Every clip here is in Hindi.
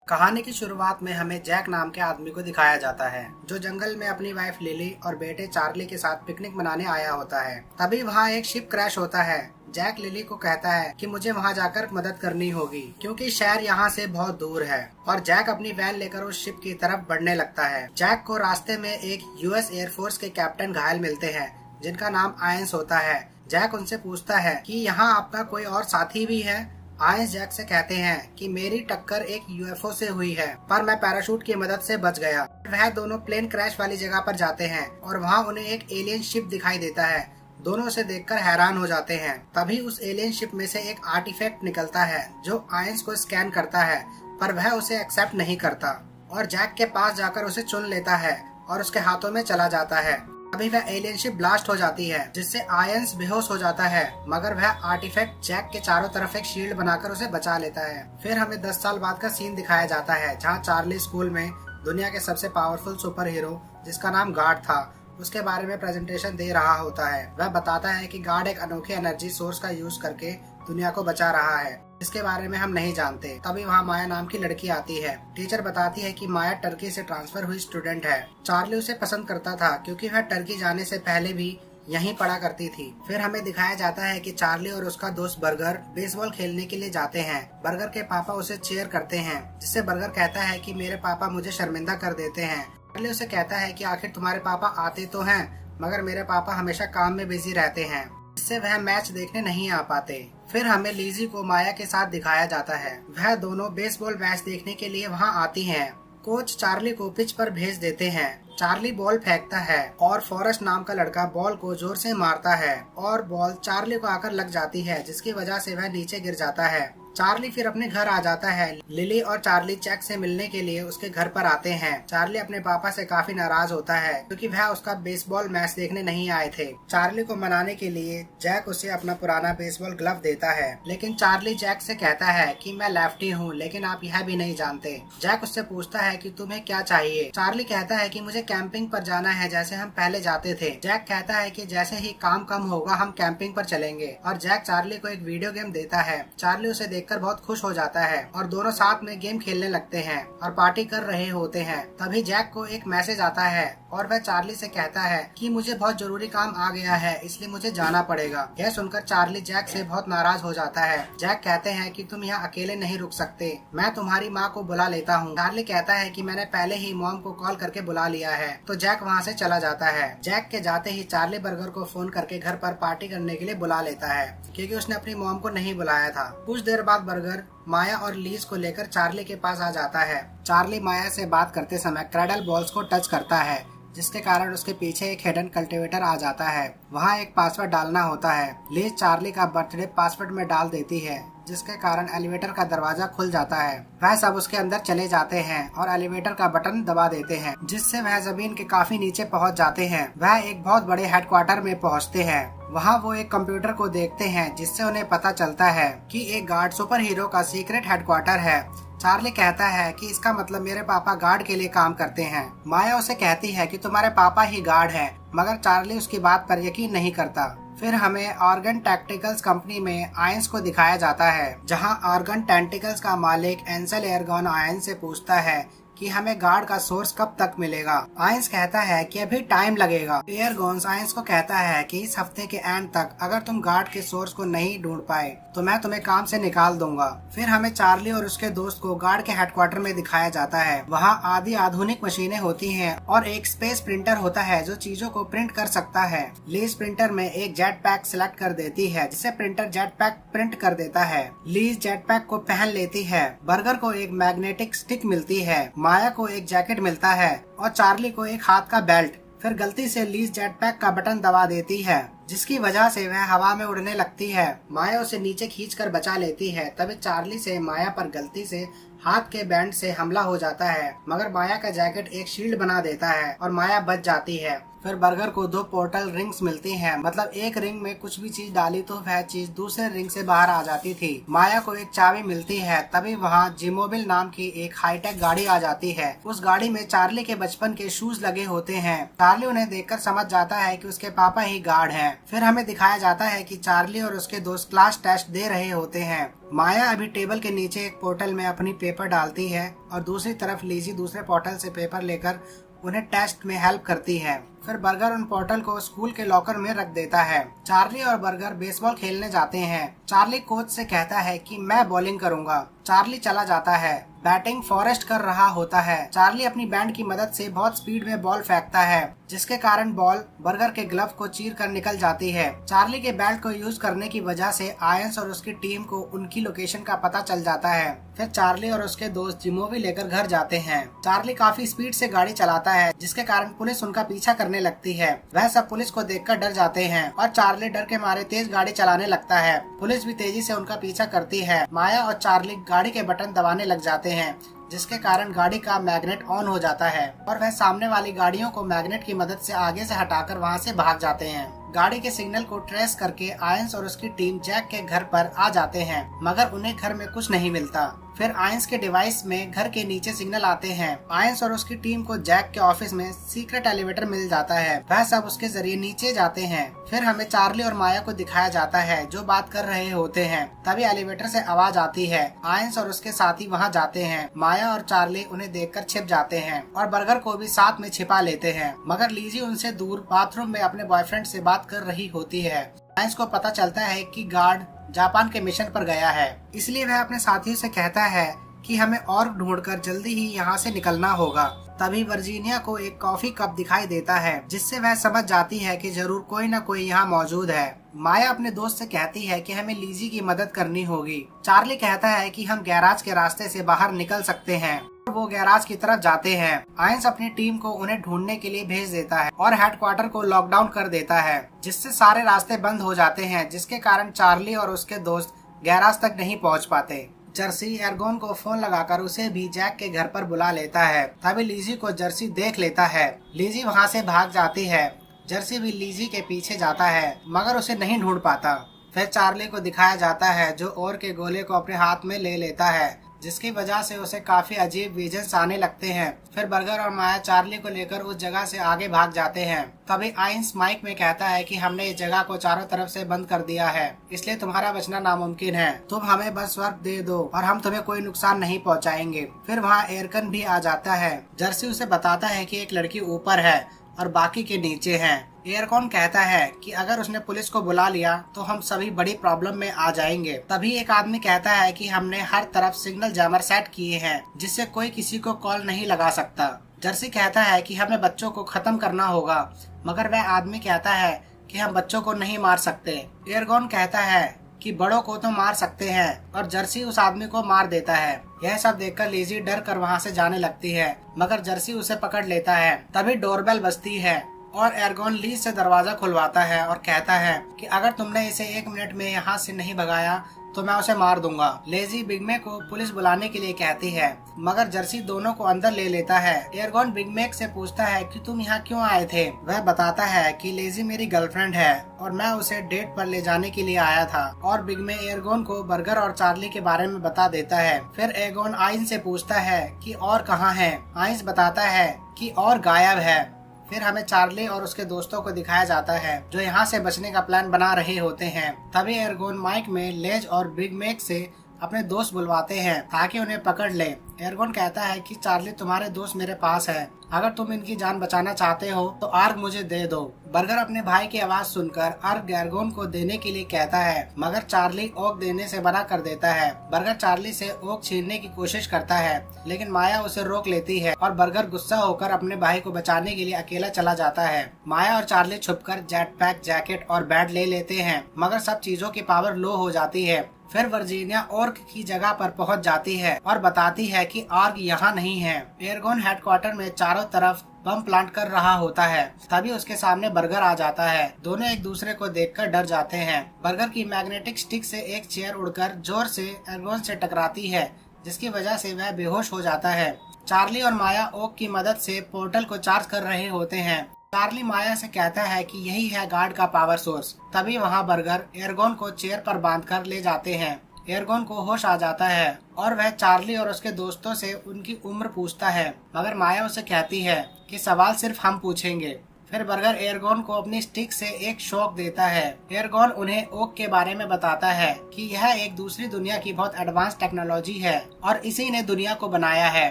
कहानी की शुरुआत में हमें जैक नाम के आदमी को दिखाया जाता है जो जंगल में अपनी वाइफ लिली और बेटे चार्ली के साथ पिकनिक मनाने आया होता है। तभी वहाँ एक शिप क्रैश होता है। जैक लिली को कहता है कि मुझे वहाँ जाकर मदद करनी होगी क्योंकि शहर यहाँ से बहुत दूर है, और जैक अपनी वैन लेकर उस शिप की तरफ बढ़ने लगता है। जैक को रास्ते में एक यूएस एयरफोर्स के कैप्टन घायल मिलते हैं जिनका नाम आयंस होता है। जैक उनसे पूछता है कि यहाँ आपका कोई और साथी भी है। आयंस जैक से कहते हैं कि मेरी टक्कर एक यूएफओ से हुई है पर मैं पैराशूट की मदद से बच गया। वह दोनों प्लेन क्रैश वाली जगह पर जाते हैं और वहाँ उन्हें एक एलियन शिप दिखाई देता है। दोनों उसे देखकर हैरान हो जाते हैं। तभी उस एलियन शिप में से एक आर्टिफैक्ट निकलता है जो आयंस को स्कैन करता है, पर वह उसे एक्सेप्ट नहीं करता और जैक के पास जाकर उसे चुन लेता है और उसके हाथों में चला जाता है। अभी वह एलियन शिप ब्लास्ट हो जाती है जिससे आयंस बेहोश हो जाता है, मगर वह आर्टिफैक्ट जैक के चारों तरफ एक शील्ड बनाकर उसे बचा लेता है। फिर हमें 10 साल बाद का सीन दिखाया जाता है जहां चार्ली स्कूल में दुनिया के सबसे पावरफुल सुपर हीरो जिसका नाम गार्ड था उसके बारे में प्रेजेंटेशन दे रहा होता है। वह बताता है कि गार्ड एक अनोखे एनर्जी सोर्स का यूज करके दुनिया को बचा रहा है इसके बारे में हम नहीं जानते। तभी वहाँ माया नाम की लड़की आती है। टीचर बताती है कि माया टर्की से ट्रांसफर हुई स्टूडेंट है। चार्ली उसे पसंद करता था क्योंकि वह टर्की जाने से पहले भी यहीं पढ़ा करती थी। फिर हमें दिखाया जाता है कि चार्ली और उसका दोस्त बर्गर बेसबॉल खेलने के लिए जाते हैं। बर्गर के पापा उसे चीयर करते हैं जिससे बर्गर कहता है कि मेरे पापा मुझे शर्मिंदा कर देते हैं। चार्ली उसे कहता है कि आखिर तुम्हारे पापा आते तो हैं मगर मेरे पापा हमेशा काम में बिजी रहते हैं, इससे वह मैच देखने नहीं आ पाते। फिर हमें लीजी को माया के साथ दिखाया जाता है। वह दोनों बेसबॉल मैच देखने के लिए वहां आती हैं। कोच चार्ली को पिच पर भेज देते हैं। चार्ली बॉल फेंकता है और फॉरेस्ट नाम का लड़का बॉल को जोर से मारता है और बॉल चार्ली को आकर लग जाती है जिसकी वजह से वह नीचे गिर जाता है। चार्ली फिर अपने घर आ जाता है। लिली और चार्ली जैक से मिलने के लिए उसके घर पर आते हैं। चार्ली अपने पापा से काफी नाराज होता है क्योंकि वह उसका बेसबॉल मैच देखने नहीं आए थे। चार्ली को मनाने के लिए जैक उसे अपना पुराना बेसबॉल ग्लव देता है, लेकिन चार्ली जैक से कहता है कि मैं लेफ्टी हूँ लेकिन आप यह भी नहीं जानते। जैक उससे पूछता है कि तुम्हें क्या चाहिए। चार्ली कहता है कि मुझे कैंपिंग पर जाना है जैसे हम पहले जाते थे। जैक कहता है कि जैसे ही काम कम होगा हम कैंपिंग पर चलेंगे और जैक चार्ली को एक वीडियो गेम देता है। चार्ली उसे देखकर बहुत खुश हो जाता है और दोनों साथ में गेम खेलने लगते हैं और पार्टी कर रहे होते हैं। तभी जैक को एक मैसेज आता है और वह चार्ली से कहता है कि मुझे बहुत जरूरी काम आ गया है इसलिए मुझे जाना पड़ेगा। यह सुनकर चार्ली जैक से बहुत नाराज हो जाता है। जैक कहते हैं कि तुम यहाँ अकेले नहीं रुक सकते, मैं तुम्हारी माँ को बुला लेता हूँ। चार्ली कहता है कि मैंने पहले ही मॉम को कॉल करके बुला लिया है। तो जैक वहाँ से चला जाता है। जैक के जाते ही चार्ली बर्गर को फोन करके घर पर पार्टी करने के लिए बुला लेता है क्योंकि उसने अपनी मॉम को नहीं बुलाया था। कुछ देर बाद बर्गर माया और लीज को लेकर चार्ली के पास आ जाता है। चार्ली माया से बात करते समय क्रैडल बॉल्स को टच करता है जिसके कारण उसके पीछे एक हिडन कल्टीवेटर आ जाता है। वहाँ एक पासवर्ड डालना होता है। लीज चार्ली का बर्थडे पासवर्ड में डाल देती है जिसके कारण एलिवेटर का दरवाजा खुल जाता है। वह सब उसके अंदर चले जाते हैं और एलिवेटर का बटन दबा देते हैं जिससे वह जमीन के काफी नीचे पहुंच जाते हैं। वह एक बहुत बड़े हेडक्वार्टर में पहुंचते हैं। वहां वो एक कंप्यूटर को देखते हैं जिससे उन्हें पता चलता है कि एक गार्ड सुपर हीरो का सीक्रेट हेडक्वार्टर है। चार्ली कहता है कि इसका मतलब मेरे पापा गार्ड के लिए काम करते हैं। माया उसे कहती है कि तुम्हारे पापा ही गार्ड हैं, मगर चार्ली उसकी बात पर यकीन नहीं करता। फिर हमें ऑर्गन टैक्टिकल्स कंपनी में आयंस को दिखाया जाता है जहां ऑर्गन टैक्टिकल्स का मालिक एंसल एयरगन आयंस से पूछता है कि हमें गार्ड का सोर्स कब तक मिलेगा। आयंस कहता है कि अभी टाइम लगेगा। एयरगन्स आयंस को कहता है कि इस हफ्ते के एंड तक अगर तुम गार्ड के सोर्स को नहीं ढूंढ पाए तो मैं तुम्हें काम से निकाल दूंगा। फिर हमें चार्ली और उसके दोस्त को गार्ड के हेडक्वार्टर में दिखाया जाता है। वहाँ आदि आधुनिक मशीनें होती हैं और एक स्पेस प्रिंटर होता है जो चीजों को प्रिंट कर सकता है। लीज प्रिंटर में एक जेट पैक सिलेक्ट कर देती है जिससे प्रिंटर जेट पैक प्रिंट कर देता है। लीज जेट पैक को पहन लेती है। बर्गर को एक मैग्नेटिक स्टिक मिलती है। माया को एक जैकेट मिलता है और चार्ली को एक हाथ का बेल्ट। फिर गलती से लीज जेट पैक का बटन दबा देती है जिसकी वजह से वह हवा में उड़ने लगती है। माया उसे नीचे खींचकर बचा लेती है। तभी चार्ली से माया पर गलती से हाथ के बैंड से हमला हो जाता है, मगर माया का जैकेट एक शील्ड बना देता है और माया बच जाती है। फिर बर्गर को 2 पोर्टल रिंग्स मिलती हैं, मतलब एक रिंग में कुछ भी चीज डाली तो वह चीज दूसरे रिंग से बाहर आ जाती थी। माया को एक चाबी मिलती है। तभी वहाँ जिमोबिल नाम की एक हाईटेक गाड़ी आ जाती है। उस गाड़ी में चार्ली के बचपन के शूज लगे होते हैं। चार्ली उन्हें देखकर समझ जाता है कि उसके पापा ही गार्ड हैं। फिर हमें दिखाया जाता है कि चार्ली और उसके दोस्त क्लास टेस्ट दे रहे होते हैं। माया अभी टेबल के नीचे एक पोर्टल में अपनी पेपर डालती है और दूसरी तरफ लिजी दूसरे पोर्टल से पेपर लेकर उन्हें टेस्ट में हेल्प करती है। फिर बर्गर उन पोर्टल को स्कूल के लॉकर में रख देता है। चार्ली और बर्गर बेसबॉल खेलने जाते हैं। चार्ली कोच से कहता है कि मैं बॉलिंग करूंगा। चार्ली चला जाता है। बैटिंग फॉरेस्ट कर रहा होता है। चार्ली अपनी बैंड की मदद से बहुत स्पीड में बॉल फेंकता है, जिसके कारण बॉल बर्गर के ग्लव को चीर कर निकल जाती है। चार्ली के बैट को यूज करने की वजह से आयंस और उसकी टीम को उनकी लोकेशन का पता चल जाता है। फिर चार्ली और उसके दोस्त जिमोवी लेकर घर जाते हैं। चार्ली काफी स्पीड से गाड़ी चलाता है, जिसके कारण पुलिस उनका पीछा करने लगती है। वह सब पुलिस को देखकर डर जाते हैं और चार्ली डर के मारे तेज गाड़ी चलाने लगता है। पुलिस भी तेजी से उनका पीछा करती है। माया और चार्ली गाड़ी के बटन दबाने लग जाते हैं, जिसके कारण गाड़ी का मैग्नेट ऑन हो जाता है और वह सामने वाली गाड़ियों को मैग्नेट की मदद से आगे से हटाकर वहां से भाग जाते हैं। गाड़ी के सिग्नल को ट्रेस करके आयंस और उसकी टीम जैक के घर पर आ जाते हैं, मगर उन्हें घर में कुछ नहीं मिलता। फिर आयंस के डिवाइस में घर के नीचे सिग्नल आते हैं। आयंस और उसकी टीम को जैक के ऑफिस में सीक्रेट एलिवेटर मिल जाता है। वह सब उसके जरिए नीचे जाते हैं। फिर हमें चार्ली और माया को दिखाया जाता है जो बात कर रहे होते हैं। तभी एलिवेटर से आवाज आती है। आयंस और उसके साथी वहां जाते हैं। माया और चार्ली उन्हें देखकर छिप जाते हैं और बर्गर को भी साथ में छिपा लेते हैं, मगर लीजी उनसे दूर बाथरूम में अपने बॉयफ्रेंड से बात कर रही होती है। आयंस को पता चलता है कि गार्ड जापान के मिशन पर गया है, इसलिए वह अपने साथियों से कहता है कि हमें और ढूंढकर जल्दी ही यहाँ से निकलना होगा। तभी वर्जीनिया को एक कॉफी कप दिखाई देता है, जिससे वह समझ जाती है कि जरूर कोई न कोई यहाँ मौजूद है। माया अपने दोस्त से कहती है कि हमें लीजी की मदद करनी होगी। चार्ली कहता है कि हम गैराज के रास्ते से बाहर निकल सकते हैं। वो गैराज की तरफ जाते हैं। आयंस अपनी टीम को उन्हें ढूंढने के लिए भेज देता है और हेडक्वार्टर को लॉकडाउन कर देता है, जिससे सारे रास्ते बंद हो जाते हैं, जिसके कारण चार्ली और उसके दोस्त गैराज तक नहीं पहुंच पाते। जर्सी एर्गोन को फोन लगाकर उसे भी जैक के घर पर बुला लेता है। तभी लीजी को जर्सी देख लेता है। लीजी वहां से भाग जाती है। जर्सी भी लीजी के पीछे जाता है, मगर उसे नहीं ढूंढ पाता। फिर चार्ली को दिखाया जाता है जो और के गोले को अपने हाथ में ले लेता है, जिसकी वजह से उसे काफी अजीब विजन्स आने लगते हैं। फिर बर्गर और माया चार्ली को लेकर उस जगह से आगे भाग जाते हैं। तभी आयंस माइक में कहता है कि हमने इस जगह को चारों तरफ से बंद कर दिया है, इसलिए तुम्हारा बचना नामुमकिन है। तुम हमें बस वक्त दे दो और हम तुम्हें कोई नुकसान नहीं पहुंचाएंगे। फिर वहाँ एरकन भी आ जाता है। जर्सी उसे बताता है कि एक लड़की ऊपर है और बाकी के नीचे हैं। एयरकॉन कहता है कि अगर उसने पुलिस को बुला लिया तो हम सभी बड़ी प्रॉब्लम में आ जाएंगे। तभी एक आदमी कहता है कि हमने हर तरफ सिग्नल जैमर सेट किए हैं, जिससे कोई किसी को कॉल नहीं लगा सकता। जर्सी कहता है कि हमें बच्चों को खत्म करना होगा, मगर वह आदमी कहता है कि हम बच्चों को नहीं मार सकते। एयरगॉन कहता है कि बड़ों को तो मार सकते हैं, और जर्सी उस आदमी को मार देता है। यह सब देखकर लीजी डर कर वहाँ से जाने लगती है, मगर जर्सी उसे पकड़ लेता है। तभी डोरबेल बजती है और एर्गोन लीज से दरवाजा खुलवाता है और कहता है कि अगर तुमने इसे 1 मिनट में यहाँ से नहीं भगाया तो मैं उसे मार दूंगा। लेजी बिगमैक को पुलिस बुलाने के लिए कहती है, मगर जर्सी दोनों को अंदर ले लेता है। एर्गोन बिगमैक से पूछता है कि तुम यहाँ क्यों आए थे। वह बताता है कि लेजी मेरी गर्लफ्रेंड है और मैं उसे डेट पर ले जाने के लिए आया था। और बिगमैक एर्गोन को बर्गर और चार्ली के बारे में बता देता है। फिर एर्गोन आइंस से पूछता है कि और कहाँ है। आइंस बताता है कि और गायब है। फिर हमें चार्ली और उसके दोस्तों को दिखाया जाता है जो यहाँ से बचने का प्लान बना रहे होते हैं। तभी एर्गोन माइक में लेज और बिग मैक से अपने दोस्त बुलवाते हैं ताकि उन्हें पकड़ ले। एर्गोन कहता है कि चार्ली तुम्हारे दोस्त मेरे पास है, अगर तुम इनकी जान बचाना चाहते हो तो आर्ग मुझे दे दो। बर्गर अपने भाई की आवाज सुनकर आर्ग एर्गोन को देने के लिए कहता है, मगर चार्ली ओक देने से मना कर देता है। बर्गर चार्ली से ओक छीनने की कोशिश करता है, लेकिन माया उसे रोक लेती है और बर्गर गुस्सा होकर अपने भाई को बचाने के लिए अकेला चला जाता है। माया और चार्ली छुपकर जेट पैक, जैकेट और बैट ले लेते हैं, मगर सब चीजों की पावर लो हो जाती है। फिर वर्जीनिया ऑर्ग की जगह पर पहुंच जाती है और बताती है कि आर्ग यहाँ नहीं है। एर्गोन हेडक्वार्टर में चारों तरफ बम प्लांट कर रहा होता है। तभी उसके सामने बर्गर आ जाता है। दोनों एक दूसरे को देखकर डर जाते हैं। बर्गर की मैग्नेटिक स्टिक से एक चेयर उड़कर जोर से एर्गोन से टकराती है, जिसकी वजह से वह बेहोश हो जाता है। चार्ली और माया ओक की मदद से पोर्टल को चार्ज कर रहे होते हैं। चार्ली माया से कहता है कि यही है गार्ड का पावर सोर्स। तभी वहाँ बर्गर एर्गोन को चेयर पर बांधकर ले जाते हैं। एर्गोन को होश आ जाता है और वह चार्ली और उसके दोस्तों से उनकी उम्र पूछता है, मगर माया उसे कहती है कि सवाल सिर्फ हम पूछेंगे। फिर बर्गर एयरगॉन को अपनी स्टिक से एक शॉक देता है। एयरगॉन उन्हें ओक के बारे में बताता है कि यह एक दूसरी दुनिया की बहुत एडवांस टेक्नोलॉजी है और इसी ने दुनिया को बनाया है।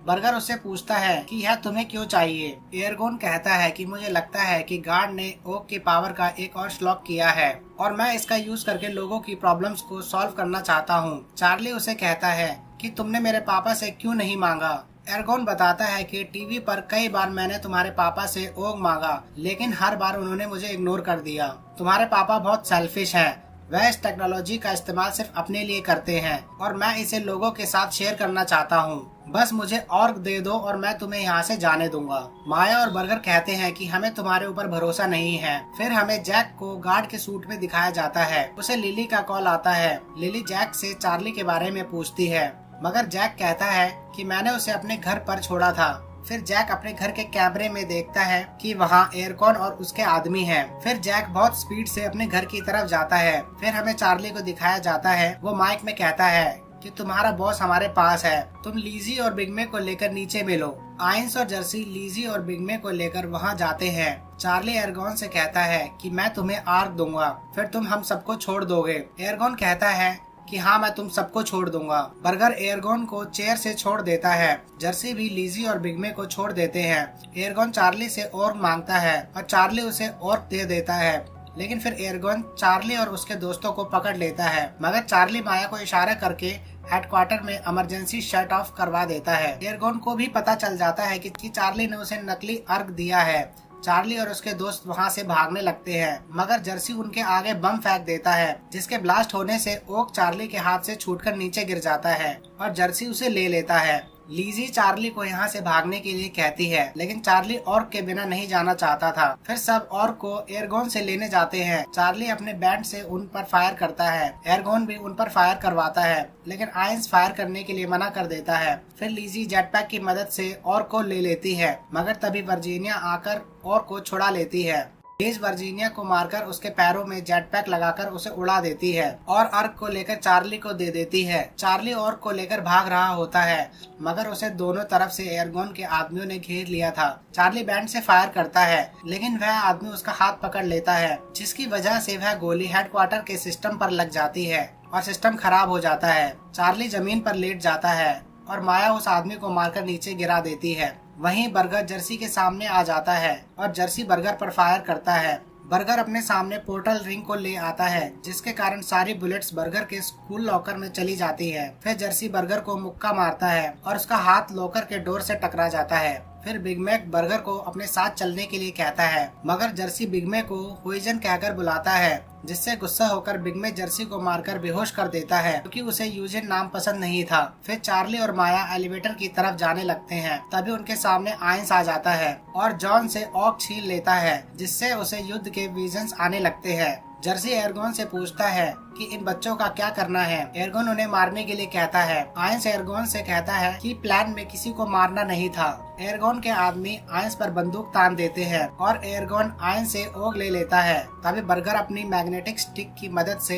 बर्गर उससे पूछता है कि यह तुम्हें क्यों चाहिए। एयरगॉन कहता है कि मुझे लगता है कि गार्ड ने ओक की पावर का एक और स्लॉक किया है और मैं इसका यूज करके लोगों की प्रॉब्लम्स को सॉल्व करना चाहता हूँ। चार्ली उसे कहता है कि तुमने मेरे पापा से क्यों नहीं मांगा। एयरगॉन बताता है कि टीवी पर कई बार मैंने तुम्हारे पापा से ओग मांगा, लेकिन हर बार उन्होंने मुझे इग्नोर कर दिया। तुम्हारे पापा बहुत सेल्फिश हैं। वह इस टेक्नोलॉजी का इस्तेमाल सिर्फ अपने लिए करते हैं और मैं इसे लोगों के साथ शेयर करना चाहता हूँ। बस मुझे और दे दो और मैं तुम्हें यहाँ से जाने दूंगा। माया और बर्गर कहते हैं कि हमें तुम्हारे ऊपर भरोसा नहीं है। फिर हमें जैक को गार्ड के सूट में दिखाया जाता है। उसे लिली का कॉल आता है। लिली जैक से चार्ली के बारे में पूछती है, मगर जैक कहता है कि मैंने उसे अपने घर पर छोड़ा था। फिर जैक अपने घर के कैमरे में देखता है कि वहाँ एयरकॉन और उसके आदमी हैं। फिर जैक बहुत स्पीड से अपने घर की तरफ जाता है। फिर हमें चार्ली को दिखाया जाता है। वो माइक में कहता है कि तुम्हारा बॉस हमारे पास है, तुम लीजी और बिगमे को लेकर नीचे मिलो। आइंस और जर्सी लीजी और बिगमे को लेकर वहाँ जाते हैं। चार्ली एयरगॉन से कहता है कि मैं तुम्हें आर्क दूंगा, फिर तुम हम सबको छोड़ दोगे। एयरगॉन कहता है कि हाँ, मैं तुम सबको छोड़ दूंगा। बर्गर एयरगॉन को चेयर से छोड़ देता है। जर्सी भी लीजी और बिगमे को छोड़ देते हैं। एयरगॉन चार्ली से और मांगता है और चार्ली उसे और दे देता है, लेकिन फिर एयरगॉन चार्ली और उसके दोस्तों को पकड़ लेता है, मगर चार्ली माया को इशारा करके हेडक्वार्टर में इमरजेंसी शट ऑफ करवा देता है। एयरगॉन को भी पता चल जाता है कि चार्ली ने उसे नकली अर्घ दिया है। चार्ली और उसके दोस्त वहां से भागने लगते हैं, मगर जर्सी उनके आगे बम फेंक देता है, जिसके ब्लास्ट होने से ओक चार्ली के हाथ से छूटकर नीचे गिर जाता है और जर्सी उसे ले लेता है। लीजी चार्ली को यहाँ से भागने के लिए कहती है, लेकिन चार्ली ऑर्क के बिना नहीं जाना चाहता था। फिर सब ऑर्क को एयरगॉन से लेने जाते हैं। चार्ली अपने बैंड से उन पर फायर करता है। एयरगॉन भी उन पर फायर करवाता है, लेकिन आइंस फायर करने के लिए मना कर देता है। फिर लीजी जेटपैक की मदद से ऑर्क को ले लेती है, मगर तभी वर्जीनिया आकर ऑर्क को छुड़ा लेती है। लीज वर्जीनिया को मारकर उसके पैरों में जेटपैक लगाकर उसे उड़ा देती है और अर्क को लेकर चार्ली को दे देती है। चार्ली ऑर्क को लेकर भाग रहा होता है, मगर उसे दोनों तरफ से एयरगॉन के आदमियों ने घेर लिया था। चार्ली बैंड से फायर करता है, लेकिन वह आदमी उसका हाथ पकड़ लेता है, जिसकी वजह से वह गोली हेडक्वार्टर के सिस्टम पर लग जाती है और सिस्टम खराब हो जाता है। चार्ली जमीन पर लेट जाता है और माया उस आदमी को मारकर नीचे गिरा देती है। वहीं बर्गर जर्सी के सामने आ जाता है और जर्सी बर्गर पर फायर करता है। बर्गर अपने सामने पोर्टल रिंग को ले आता है, जिसके कारण सारी बुलेट्स बर्गर के स्कूल लॉकर में चली जाती है। फिर जर्सी बर्गर को मुक्का मारता है और उसका हाथ लॉकर के डोर से टकरा जाता है। फिर बिग मैक बर्गर को अपने साथ चलने के लिए कहता है, मगर जर्सी बिग मैक को हुईजन कहकर बुलाता है, जिससे गुस्सा होकर बिग मैक जर्सी को मारकर बेहोश कर देता है, क्योंकि उसे यूजिन नाम पसंद नहीं था। फिर चार्ली और माया एलिवेटर की तरफ जाने लगते हैं। तभी उनके सामने आइंस आ जाता है और जॉन से ऑक छीन लेता है, जिससे उसे युद्ध के विजन्स आने लगते हैं। जर्सी एयरगॉन से पूछता है कि इन बच्चों का क्या करना है। एयरगॉन उन्हें मारने के लिए कहता है। आइंस एयरगॉन से कहता है कि प्लान में किसी को मारना नहीं था। एयरगॉन के आदमी आइंस पर बंदूक तान देते हैं और एयरगॉन आइंस से ओग ले लेता है। तभी बर्गर अपनी मैग्नेटिक स्टिक की मदद से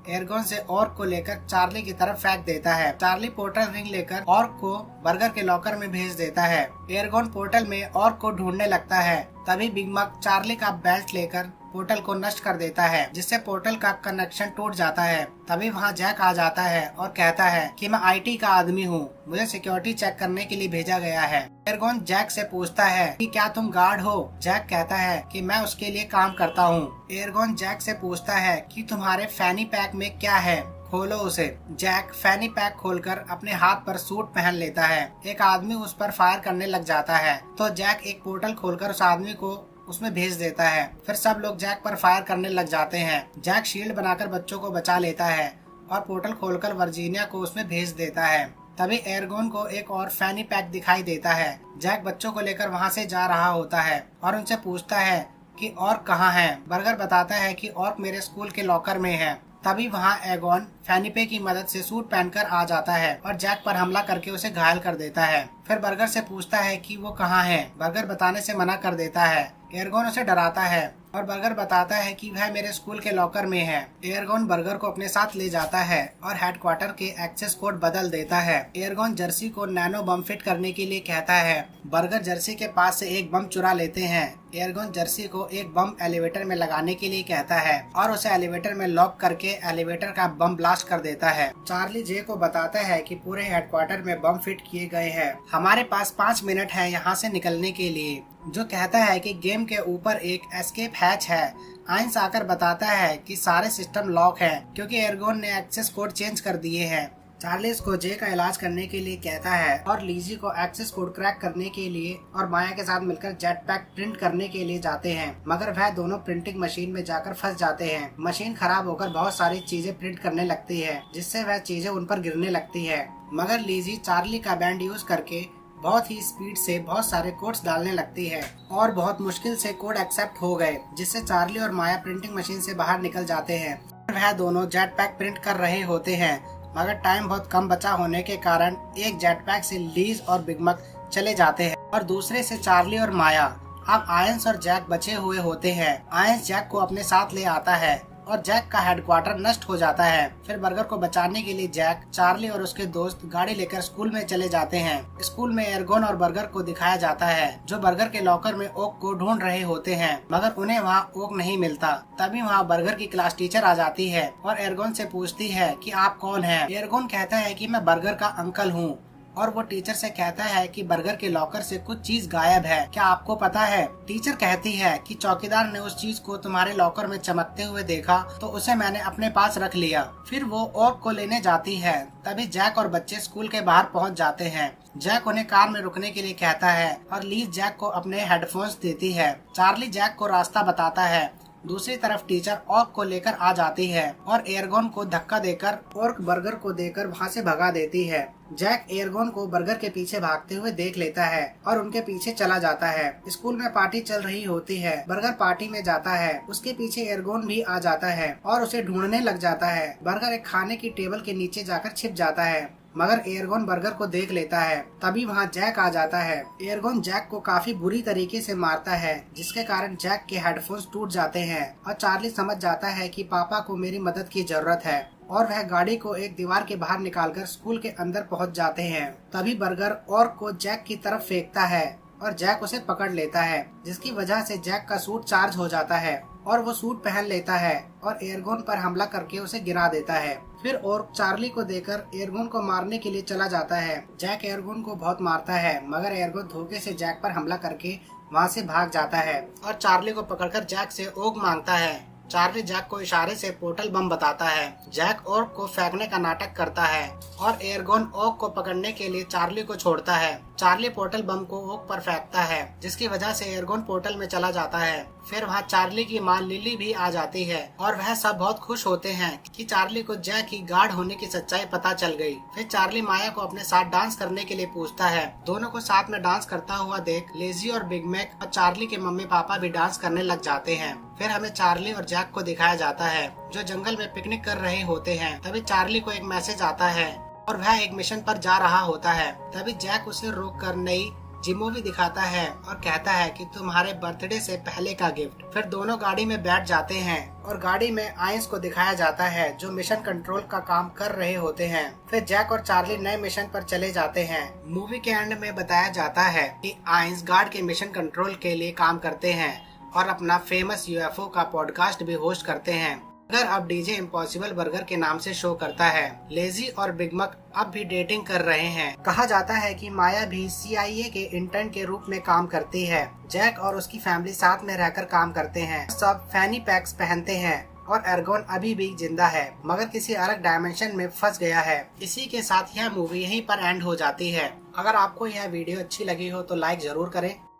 एयरगॉन से ऑर्क को लेकर चार्ली की तरफ फेंक देता है। चार्ली पोर्टल रिंग लेकर ऑर्क को बर्गर के लॉकर में भेज देता है। एयरगॉन पोर्टल में ऑर्क को ढूंढने लगता है। तभी बिग मक चार्ली का बेल्ट लेकर पोर्टल को नष्ट कर देता है, जिससे पोर्टल का कनेक्शन टूट जाता है। तभी वहाँ जैक आ जाता है और कहता है कि मैं आईटी का आदमी हूँ, मुझे सिक्योरिटी चेक करने के लिए भेजा गया है। एयरगॉन जैक से पूछता है कि क्या तुम गार्ड हो। जैक कहता है कि मैं उसके लिए काम करता हूँ। एयरगॉन जैक से पूछता है कि तुम्हारे फैनी पैक में क्या है, खोलो उसे। जैक फैनी पैक खोलकर अपने हाथ पर सूट पहन लेता है। एक आदमी उस पर फायर करने लग जाता है, तो जैक एक पोर्टल खोलकर उस आदमी को उसमें भेज देता है। फिर सब लोग जैक पर फायर करने लग जाते हैं। जैक शील्ड बनाकर बच्चों को बचा लेता है और पोर्टल खोलकर वर्जीनिया को उसमें भेज देता है। तभी एयरगॉन को एक और फैनी पैक दिखाई देता है। जैक बच्चों को लेकर वहाँ से जा रहा होता है और उनसे पूछता है कि ऑर्क कहाँ है। बर्गर बताता है कि ऑर्क मेरे स्कूल के लॉकर में है। तभी वहाँ एगॉन फैनीपे की मदद से सूट पहनकर आ जाता है और जैक पर हमला करके उसे घायल कर देता है। फिर बर्गर से पूछता है कि वो कहाँ है। बर्गर बताने से मना कर देता है। एयरगॉन उसे डराता है और बर्गर बताता है कि वह मेरे स्कूल के लॉकर में है। एयरगॉन बर्गर को अपने साथ ले जाता है और हेडक्वार्टर के एक्सेस कोड बदल देता है। एयरगॉन जर्सी को नैनो बम फिट करने के लिए कहता है। बर्गर जर्सी के पास से एक बम चुरा लेते हैं। एयरगॉन जर्सी को एक बम एलिवेटर में लगाने के लिए कहता है और उसे एलिवेटर में लॉक करके एलिवेटर का बम ब्लास्ट कर देता है। चार्ली जे को बताता है कि पूरे हेडक्वार्टर में बम फिट किए गए हैं, हमारे पास 5 मिनट है यहाँ से निकलने के लिए। जो कहता है कि गेम के ऊपर एक एस्केप हैच है। आइंस आकर बताता है कि सारे सिस्टम लॉक है क्योंकि एयरगॉन ने एक्सेस कोड चेंज कर दिए हैं। चार्ली को जे का इलाज करने के लिए कहता है और लीजी को एक्सेस कोड क्रैक करने के लिए और माया के साथ मिलकर जेट पैक प्रिंट करने के लिए जाते हैं, मगर वह दोनों प्रिंटिंग मशीन में जाकर फंस जाते हैं। मशीन खराब होकर बहुत सारी चीजें प्रिंट करने लगती है, जिससे वह चीजें उन पर गिरने लगती है, मगर लीजी चार्ली का बैंड यूज करके बहुत ही स्पीड से बहुत सारे कोड्स डालने लगती है और बहुत मुश्किल से कोड एक्सेप्ट हो गए, जिससे चार्ली और माया प्रिंटिंग मशीन से बाहर निकल जाते हैं। वह दोनों जेट पैक प्रिंट कर रहे होते हैं, मगर टाइम बहुत कम बचा होने के कारण एक जेट पैक से लीज और बिगमक चले जाते हैं और दूसरे से चार्ली और माया। अब आयंस और जैक बचे हुए होते हैं। आयंस जैक को अपने साथ ले आता है और जैक का हेडक्वार्टर नष्ट हो जाता है। फिर बर्गर को बचाने के लिए जैक, चार्ली और उसके दोस्त गाड़ी लेकर स्कूल में चले जाते हैं। स्कूल में एयरगॉन और बर्गर को दिखाया जाता है, जो बर्गर के लॉकर में ओक को ढूंढ रहे होते हैं, मगर उन्हें वहाँ ओक नहीं मिलता। तभी वहाँ बर्गर की क्लास टीचर आ जाती है और एयरगॉन से पूछती है कि आप कौन हैं। एयरगॉन कहता है कि मैं बर्गर का अंकल हूँ और वो टीचर से कहता है कि बर्गर के लॉकर से कुछ चीज गायब है, क्या आपको पता है। टीचर कहती है कि चौकीदार ने उस चीज को तुम्हारे लॉकर में चमकते हुए देखा तो उसे मैंने अपने पास रख लिया। फिर वो ओक को लेने जाती है। तभी जैक और बच्चे स्कूल के बाहर पहुंच जाते हैं। जैक उन्हें कार में रुकने के लिए कहता है और लीज जैक को अपने हेडफोन्स देती है। चार्ली जैक को रास्ता बताता है। दूसरी तरफ टीचर ओक को लेकर आ जाती है और एयरगॉन को धक्का देकर ओर्क बर्गर को देकर वहाँ से भगा देती है। जैक एयरगॉन को बर्गर के पीछे भागते हुए देख लेता है और उनके पीछे चला जाता है। स्कूल में पार्टी चल रही होती है। बर्गर पार्टी में जाता है, उसके पीछे एयरगॉन भी आ जाता है और उसे ढूंढने लग जाता है। बर्गर एक खाने की टेबल के नीचे जाकर छिप जाता है, मगर एयरगॉन बर्गर को देख लेता है। तभी वहाँ जैक आ जाता है। एयरगॉन जैक को काफी बुरी तरीके से मारता है, जिसके कारण जैक के हेडफोन्स टूट जाते हैं और चार्ली समझ जाता है कि पापा को मेरी मदद की जरूरत है और वह गाड़ी को एक दीवार के बाहर निकालकर स्कूल के अंदर पहुँच जाते हैं। तभी बर्गर ओर्क को जैक की तरफ फेंकता है और जैक उसे पकड़ लेता है, जिसकी वजह से जैक का सूट चार्ज हो जाता है और वो सूट पहन लेता है और एयरगॉन पर हमला करके उसे गिरा देता है। फिर ओर्क चार्ली को देकर एयरगॉन को मारने के लिए चला जाता है। जैक एयरगॉन को बहुत मारता है, मगर एयरगॉन धोखे से जैक पर हमला करके वहाँ से भाग जाता है और चार्ली को पकड़कर जैक से ओक मांगता है। चार्ली जैक को इशारे से पोर्टल बम बताता है। जैक ओक को फेंकने का नाटक करता है और एयरगॉन ओक को पकड़ने के लिए चार्ली को छोड़ता है। चार्ली पोर्टल बम को ओक पर फेंकता है, जिसकी वजह से एयरगॉन पोर्टल में चला जाता है। फिर वहाँ चार्ली की माँ लिली भी आ जाती है और वह सब बहुत खुश होते हैं कि चार्ली को जैक की गार्ड होने की सच्चाई पता चल गई। फिर चार्ली माया को अपने साथ डांस करने के लिए पूछता है। दोनों को साथ में डांस करता हुआ देख लेजी और बिग मैक और चार्ली के मम्मी पापा भी डांस करने लग जाते हैं। फिर हमें चार्ली और जैक को दिखाया जाता है, जो जंगल में पिकनिक कर रहे होते हैं। तभी चार्ली को एक मैसेज आता है और वह एक मिशन पर जा रहा होता है। तभी जैक उसे रोक कर नई जिमो भी दिखाता है और कहता है कि तुम्हारे बर्थडे से पहले का गिफ्ट। फिर दोनों गाड़ी में बैठ जाते हैं और गाड़ी में आइंस को दिखाया जाता है, जो मिशन कंट्रोल का काम कर रहे होते हैं। फिर जैक और चार्ली नए मिशन पर चले जाते हैं। मूवी के एंड में बताया जाता है कि आइंस गार्ड के मिशन कंट्रोल के लिए काम करते हैं और अपना फेमस यूएफओ का पॉडकास्ट भी होस्ट करते हैं। अगर अब डीजे इम्पॉसिबल बर्गर के नाम से शो करता है। लेजी और बिगमक अब भी डेटिंग कर रहे हैं। कहा जाता है कि माया भी CIA के इंटर्न के रूप में काम करती है। जैक और उसकी फैमिली साथ में रहकर काम करते हैं। सब फैनी पैक्स पहनते हैं और एयरगॉन अभी भी जिंदा है, मगर किसी अलग डायमेंशन में फंस गया है। इसी के साथ यह मूवी यहीं पर एंड हो जाती है। अगर आपको यह वीडियो अच्छी लगी हो तो लाइक जरूर करें।